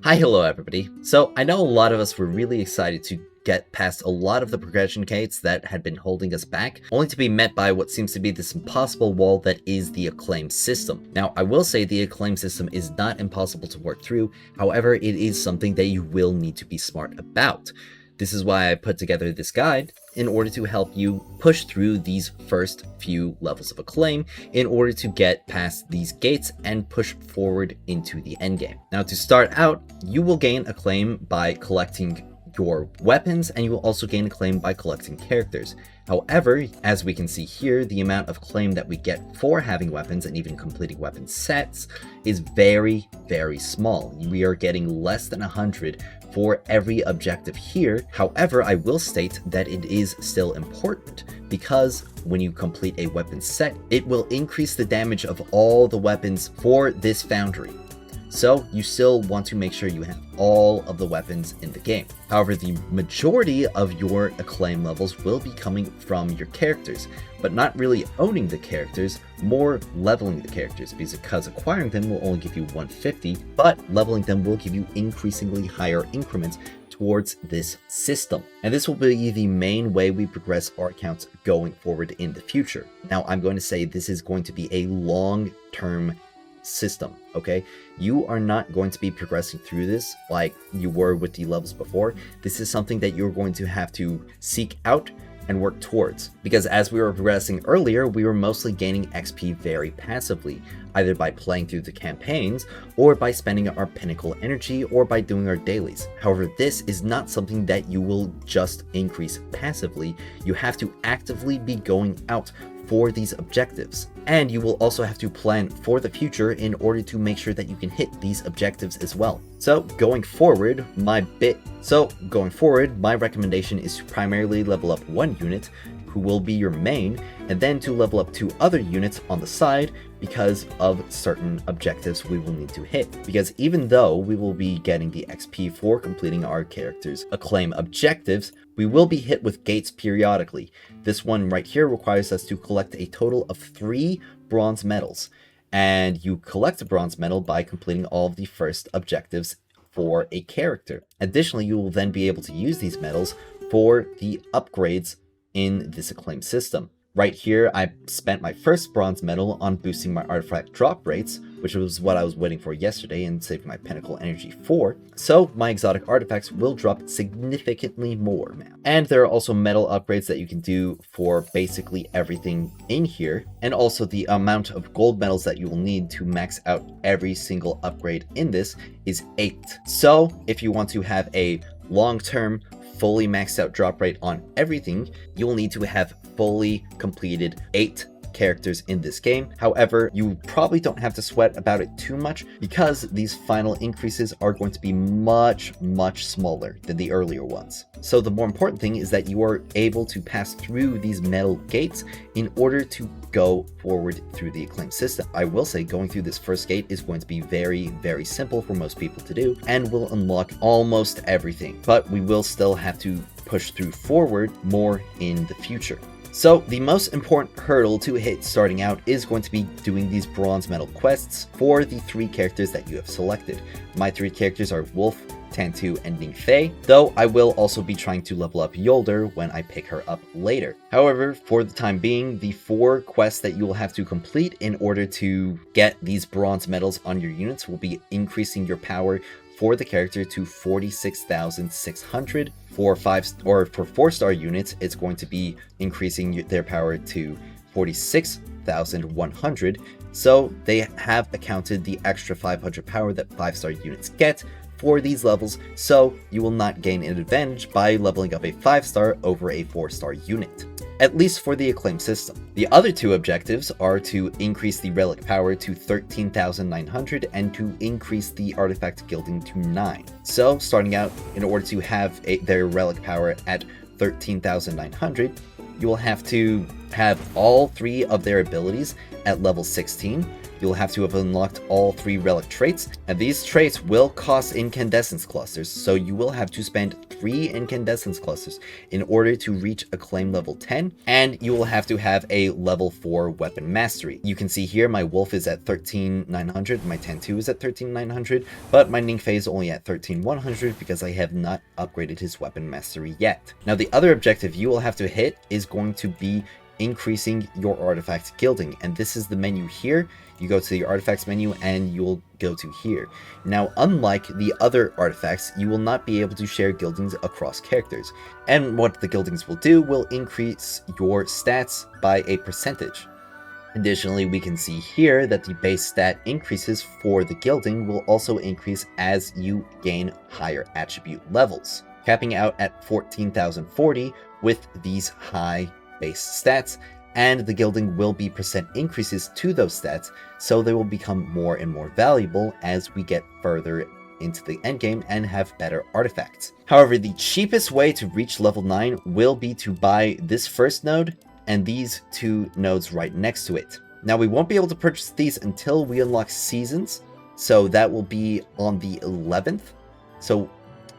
Hi, hello everybody. So I know a lot of us were really excited to get past a lot of the progression gates that had been holding us back, only to be met by what seems to be this impossible wall that is the Acclaim system. Now, I will say the Acclaim system is not impossible to work through, however, it is something that you will need to be smart about. This is why I put together this guide in order to help you push through these first few levels of Acclaim in order to get past these gates and push forward into the endgame. Now, to start out, you will gain Acclaim by collecting your weapons, and you will also gain Acclaim by collecting characters. However, as we can see here, the amount of claim that we get for having weapons and even completing weapon sets is very, very small. We are getting less than 100 for every objective here. However, I will state that it is still important because when you complete a weapon set, it will increase the damage of all the weapons for this foundry. So you still want to make sure you have all of the weapons in the game. However, the majority of your Acclaim levels will be coming from your characters, but not really owning the characters, more leveling the characters, because acquiring them will only give you 150, but leveling them will give you increasingly higher increments towards this system. And this will be the main way we progress our accounts going forward in the future. Now, I'm going to say this is going to be a long-term system, okay? You are not going to be progressing through this like you were with the levels before. This is something that you're going to have to seek out and work towards, because as we were progressing earlier, we were mostly gaining XP very passively, either by playing through the campaigns or by spending our pinnacle energy or by doing our dailies. However, this is not something that you will just increase passively. You have to actively be going out for these objectives, and you will also have to plan for the future in order to make sure that you can hit these objectives as well. So going forward, my recommendation is to primarily level up one unit who will be your main, and then to level up 2 other units on the side because of certain objectives we will need to hit. Because even though we will be getting the XP for completing our characters' Acclaim objectives, we will be hit with gates periodically. This one right here requires us to collect a total of 3 bronze medals, and you collect a bronze medal by completing all of the first objectives for a character. Additionally, you will then be able to use these medals for the upgrades in this Acclaim system. Right here, I spent my first bronze medal on boosting my artifact drop rates, which was what I was waiting for yesterday and saving my pinnacle energy for. So my exotic artifacts will drop significantly more now. And there are also medal upgrades that you can do for basically everything in here. And also the amount of gold medals that you will need to max out every single upgrade in this is 8. So if you want to have a long-term fully maxed out drop rate on everything, you'll need to have fully completed 8 characters in this game. However, you probably don't have to sweat about it too much because these final increases are going to be much smaller than the earlier ones. So the more important thing is that you are able to pass through these metal gates in order to go forward through the Acclaim system. I will say going through this first gate is going to be very simple for most people to do and will unlock almost everything, but we will still have to push through forward more in the future. So the most important hurdle to hit starting out is going to be doing these bronze medal quests for the 3 characters that you have selected. My 3 characters are Wolf, Tantu, and Ningfei, though I will also be trying to level up Yolder when I pick her up later. However, for the time being, the 4 quests that you will have to complete in order to get these bronze medals on your units will be increasing your power for the character to 46,600. For 4-star units, it's going to be increasing their power to 46,100. So they have accounted the extra 500 power that 5-star units get for these levels, so you will not gain an advantage by leveling up a 5-star over a 4-star unit, at least for the Acclaim system. The other 2 objectives are to increase the relic power to 13,900 and to increase the artifact gilding to 9. So starting out, in order to have their relic power at 13,900, you will have to have all 3 of their abilities at level 16, you'll have to have unlocked all 3 relic traits, and these traits will cost incandescence clusters, so you will have to spend 3 incandescence clusters in order to reach Acclaim level 10, and you will have to have a level 4 weapon mastery. You can see here my Wolf is at 13,900, my Tantu is at 13,900, but my Ningfei is only at 13,100 because I have not upgraded his weapon mastery yet. Now the other objective you will have to hit is going to be increasing your artifact gilding, and this is the menu here. You go to the artifacts menu and you'll go to here. Now, unlike the other artifacts, you will not be able to share gildings across characters, and what the gildings will do will increase your stats by a percentage. Additionally, we can see here that the base stat increases for the gilding will also increase as you gain higher attribute levels, capping out at 14,040 with these high base stats, and the gilding will be percent increases to those stats, so they will become more and more valuable as we get further into the endgame and have better artifacts. However, the cheapest way to reach level 9 will be to buy this first node and these 2 nodes right next to it. Now, we won't be able to purchase these until we unlock seasons, so that will be on the 11th. So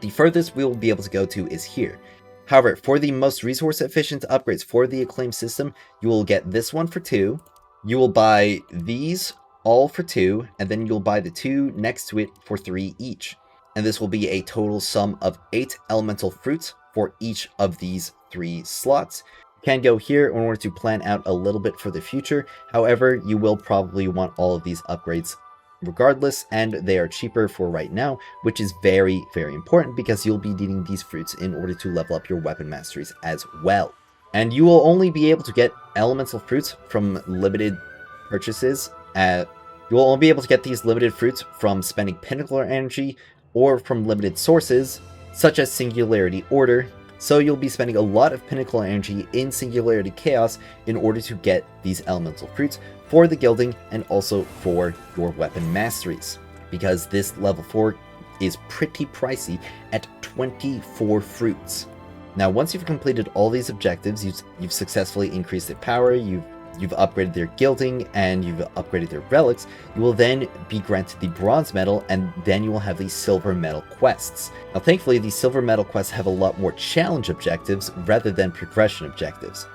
the furthest we will be able to go to is here. However, for the most resource efficient upgrades for the Acclaim system, you will get this one for 2, you will buy these all for 2, and then you'll buy the 2 next to it for 3 each. And this will be a total sum of 8 elemental fruits for each of these 3 slots. You can go here in order to plan out a little bit for the future. However, you will probably want all of these upgrades regardless, and they are cheaper for right now, which is very, very important because you'll be needing these fruits in order to level up your weapon masteries as well. And you will only be able to get elemental fruits from limited purchases. You will only be able to get these limited fruits from spending Pinnacle energy or from limited sources, such as Singularity Order. So you'll be spending a lot of Pinnacle energy in Singularity Chaos in order to get these elemental fruits for the gilding and also for your weapon masteries, because this level 4 is pretty pricey at 24 fruits. Now, once you've completed all these objectives, you've successfully increased their power, you've upgraded their gilding, and you've upgraded their relics, you will then be granted the bronze medal, and then you will have these silver medal quests. Now, thankfully, these silver medal quests have a lot more challenge objectives rather than progression objectives.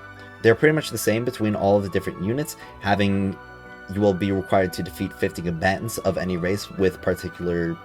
They're pretty much the same between all of the different units, you will be required to defeat 50 combatants of any race with a particular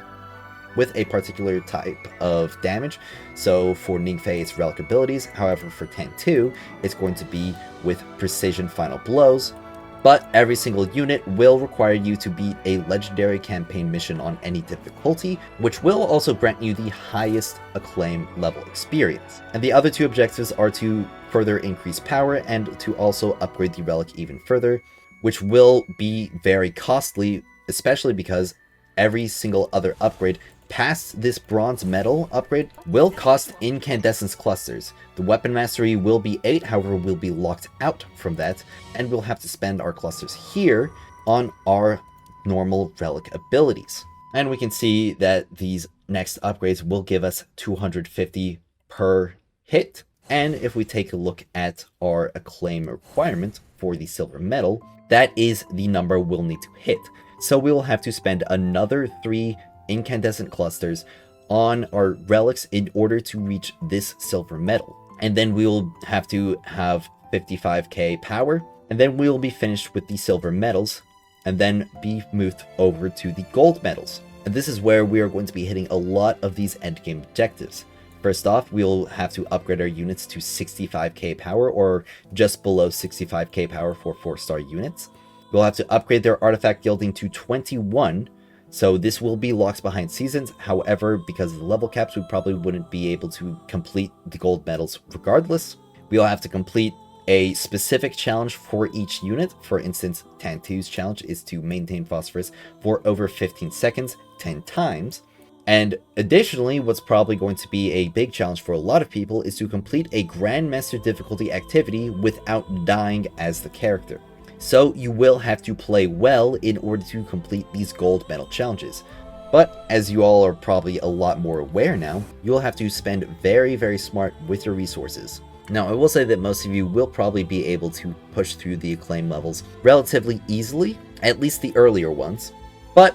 type of damage. So for Ningfei, it's relic abilities. However, for Tantu, it's going to be with precision final blows. But every single unit will require you to beat a legendary campaign mission on any difficulty, which will also grant you the highest Acclaim level experience. And the other 2 objectives are to further increase power and to also upgrade the relic even further, which will be very costly, especially because every single other upgrade past this bronze medal upgrade will cost incandescence clusters. The weapon mastery will be 8, however we'll be locked out from that, and we'll have to spend our clusters here on our normal relic abilities. And we can see that these next upgrades will give us 250 per hit, and if we take a look at our Acclaim requirement for the silver medal, that is the number we'll need to hit. So we will have to spend another 3 incandescent clusters on our relics in order to reach this silver medal. And then we will have to have 55k power, and then we will be finished with the silver medals, and then be moved over to the gold medals. And this is where we are going to be hitting a lot of these endgame objectives. First off, we'll have to upgrade our units to 65k power, or just below 65k power for 4-star units. We'll have to upgrade their artifact gilding to 21, so this will be locked behind seasons. However, because of the level caps, we probably wouldn't be able to complete the gold medals regardless. We'll have to complete a specific challenge for each unit. For instance, Tantu's challenge is to maintain phosphorus for over 15 seconds, 10 times. And additionally, what's probably going to be a big challenge for a lot of people is to complete a Grandmaster difficulty activity without dying as the character. So you will have to play well in order to complete these gold medal challenges. But as you all are probably a lot more aware now, you'll have to spend very, very smart with your resources. Now, I will say that most of you will probably be able to push through the Acclaim levels relatively easily. at least the earlier ones. But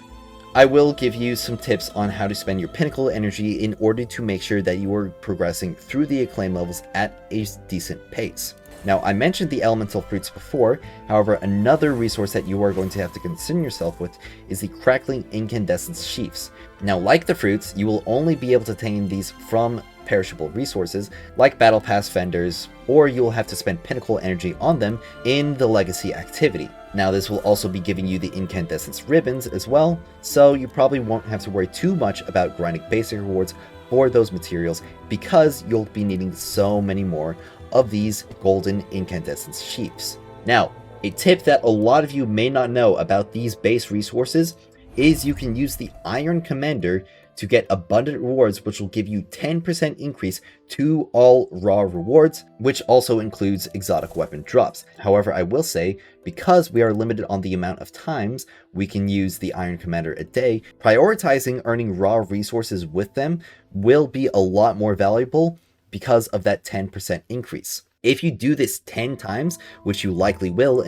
I will give you some tips on how to spend your pinnacle energy in order to make sure that you are progressing through the Acclaim levels at a decent pace. Now, I mentioned the elemental fruits before, however, another resource that you are going to have to concern yourself with is the crackling incandescence sheaths. Now, like the fruits, you will only be able to obtain these from perishable resources like Battle Pass vendors, or you will have to spend pinnacle energy on them in the legacy activity. Now, this will also be giving you the incandescence ribbons as well, so you probably won't have to worry too much about grinding basic rewards for those materials because you'll be needing so many more of these golden incandescence sheaths. Now, a tip that a lot of you may not know about these base resources is you can use the Iron Commander to get abundant rewards, which will give you 10% increase to all raw rewards, which also includes exotic weapon drops. However, I will say, because we are limited on the amount of times we can use the Iron Commander a day, prioritizing earning raw resources with them will be a lot more valuable because of that 10% increase. If you do this 10 times, which you likely will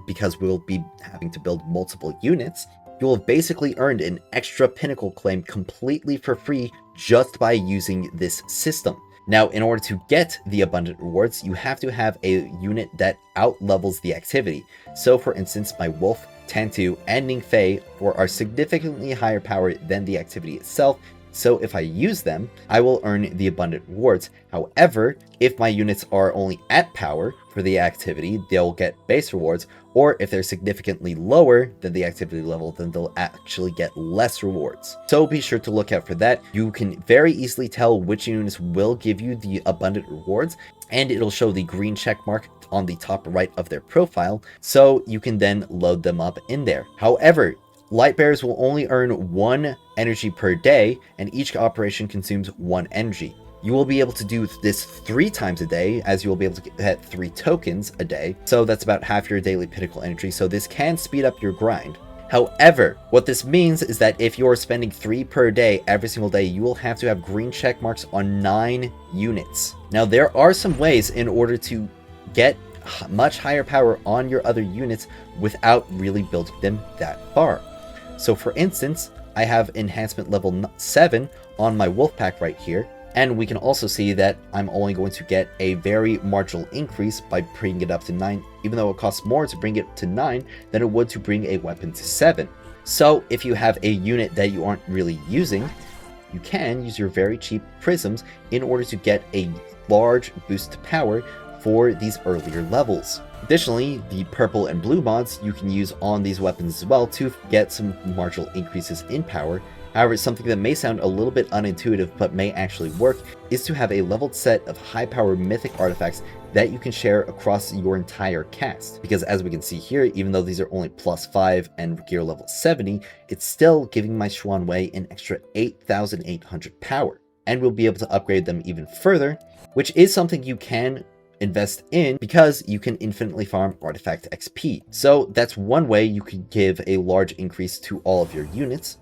because we'll be having to build multiple units, you will have basically earned an extra pinnacle claim completely for free just by using this system. Now, in order to get the abundant rewards, you have to have a unit that outlevels the activity. So for instance, my Wolf, Tantu, and Ningfei are significantly higher power than the activity itself, so if I use them, I will earn the abundant rewards. However, if my units are only at power for the activity, they'll get base rewards, or if they're significantly lower than the activity level, then they'll actually get less rewards. So be sure to look out for that. You can very easily tell which units will give you the abundant rewards, and it'll show the green check mark on the top right of their profile, so you can then load them up in there. However, light bearers will only earn 1 energy per day, and each operation consumes 1 energy. You will be able to do this 3 times a day, as you will be able to get 3 tokens a day, so that's about half your daily pinnacle energy, so this can speed up your grind. However, what this means is that if you're spending 3 per day every single day, you will have to have green check marks on 9 units. Now, there are some ways in order to get much higher power on your other units without really building them that far. So for instance, I have enhancement level 7 on my wolf pack right here, and we can also see that I'm only going to get a very marginal increase by bringing it up to 9, even though it costs more to bring it to 9 than it would to bring a weapon to 7. So if you have a unit that you aren't really using, you can use your very cheap prisms in order to get a large boost to power for these earlier levels. Additionally, the purple and blue mods you can use on these weapons as well to get some marginal increases in power. However, something that may sound a little bit unintuitive but may actually work is to have a leveled set of high power mythic artifacts that you can share across your entire cast. Because as we can see here, even though these are only +5 and gear level 70, it's still giving my Xuan Wei an extra 8,800 power. And we'll be able to upgrade them even further, which is something you can invest in because you can infinitely farm artifact XP. So that's one way you could give a large increase to all of your units.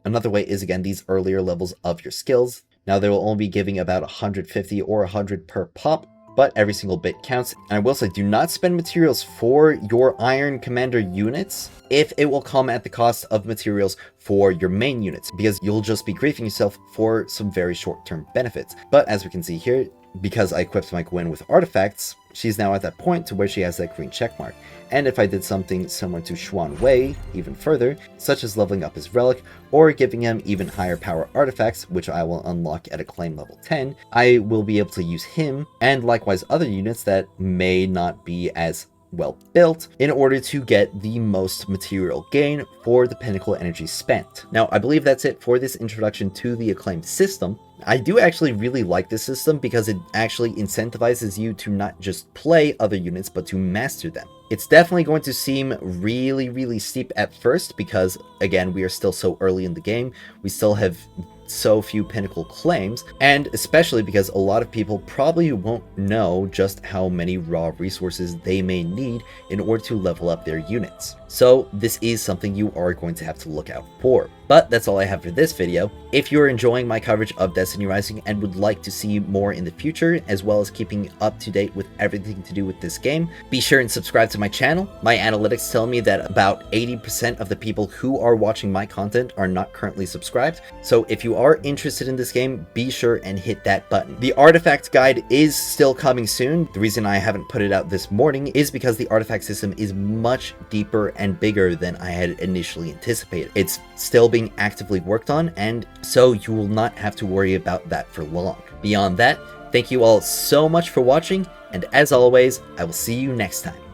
Another way is, again, these earlier levels of your skills. Now, they will only be giving about 150 or 100 per pop, but every single bit counts. And I will say, do not spend materials for your Iron Commander units if it will come at the cost of materials for your main units, because you'll just be griefing yourself for some very short-term benefits. But as we can see here, because I equipped my Gwen with artifacts, she's now at that point to where she has that green checkmark. And if I did something similar to Xuan Wei even further, such as leveling up his relic, or giving him even higher power artifacts, which I will unlock at Acclaim level 10, I will be able to use him, and likewise other units that may not be as well built, in order to get the most material gain for the pinnacle energy spent. Now, I believe that's it for this introduction to the Acclaim system. I do actually really like this system because it actually incentivizes you to not just play other units, but to master them. It's definitely going to seem really steep at first because, again, we are still so early in the game. We still have so few pinnacle claims, and especially because a lot of people probably won't know just how many raw resources they may need in order to level up their units. So this is something you are going to have to look out for. But that's all I have for this video. If you're enjoying my coverage of Destiny Rising and would like to see more in the future, as well as keeping up to date with everything to do with this game, be sure and subscribe to my channel. My analytics tell me that about 80% of the people who are watching my content are not currently subscribed. So if you are interested in this game, be sure and hit that button. The artifact guide is still coming soon. The reason I haven't put it out this morning is because the artifact system is much deeper and bigger than I had initially anticipated. It's still being actively worked on, and so you will not have to worry about that for long. Beyond that, thank you all so much for watching, and as always, I will see you next time.